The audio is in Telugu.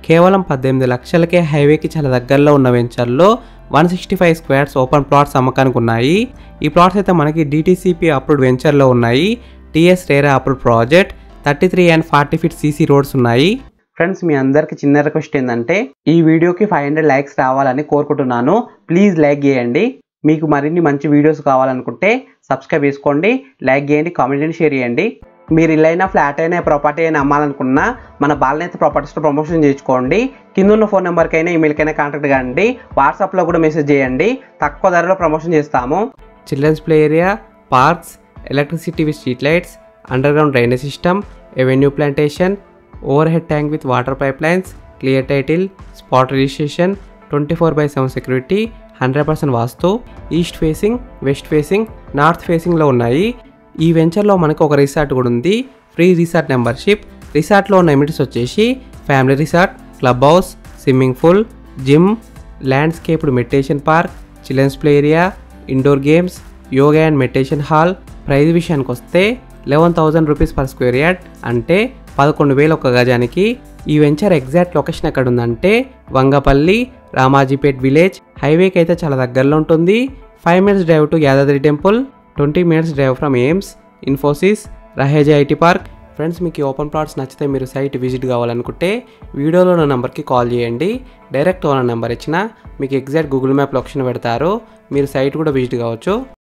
కేవలం 18 లక్షలకే హైవేకి చాలా దగ్గరలో ఉన్న వెంచర్లో 165 స్క్వేర్స్ ఓపెన్ ప్లాట్స్ అమ్మకానికి ఉన్నాయి. ఈ ప్లాట్స్ అయితే మనకి DTCP అప్రూవ్డ్ వెంచర్లో ఉన్నాయి. TS RERA approved project 33 and 40 feet CC roads ఉన్నాయి. ఫ్రెండ్స్, మీ అందరికి చిన్న రిక్వెస్ట్ ఏంటంటే ఈ వీడియోకి 500 లైక్స్ రావాలని కోరుకుంటున్నాను. ప్లీజ్ లైక్ చేయండి. మీకు మరిన్ని మంచి వీడియోస్ కావాలనుకుంటే సబ్స్క్రైబ్ చేసుకోండి, లైక్ చేయండి, కామెంట్ చేయండి, షేర్ చేయండి. మీరు ఇల్లు అయినా ఫ్లాట్ అయినా ప్రాపర్టీ అయినా అమ్మాలనుకున్నా మన బాలనేత ప్రాపర్టీస్లో ప్రమోషన్ చేసుకోండి. కింద ఉన్న ఫోన్ నెంబర్కైనా ఈమెయిల్కైనా కాంటాక్ట్ కాండి. వాట్సాప్లో కూడా మెసేజ్ చేయండి. తక్కువ ధరలో ప్రమోషన్ చేస్తాము. Children's play area, parks, electricity with street lights, underground drainage system, avenue plantation, overhead tank with water pipelines, clear title, spot registration, 24/7 security, 100% vastu, east facing, west facing, north ఫేసింగ్లో ఉన్నాయి. ఈ వెంచర్లో మనకు ఒక రిసార్ట్ కూడా ఉంది. Free resort membership. రిసార్ట్లో ఉన్న ఎమినిటీస్ వచ్చేసి family resort, club house, swimming pool, gym, landscaped meditation park, children's play area, indoor games, yoga and meditation hall. Price విషయానికి వస్తే 11,000 రూపీస్ పర్ స్క్వేర్ యార్డ్, అంటే 11,000 ఒక గజానికి. ఈ వెంచర్ ఎగ్జాక్ట్ లొకేషన్ ఎక్కడ ఉందంటే వంగపల్లి, రామాజీపేట్ విలేజ్. హైవేకి అయితే చాలా దగ్గరలో ఉంటుంది. 5 minutes drive to Yadadri temple, 20 minutes drive from AIIMS, Infosys, Raheja IT park. Friends, మీకు ఈ ఓపెన్ ప్లాట్స్ నచ్చితే మీరు సైట్ విజిట్ కావాలనుకుంటే వీడియోలో ఉన్న నెంబర్కి కాల్ చేయండి. డైరెక్ట్ ఓనర్ నెంబర్ ఇచ్చినా మీకు ఎగ్జాక్ట్ గూగుల్ మ్యాప్ లొకేషన్ పెడతారు. మీరు సైట్ కూడా విజిట్ కావచ్చు.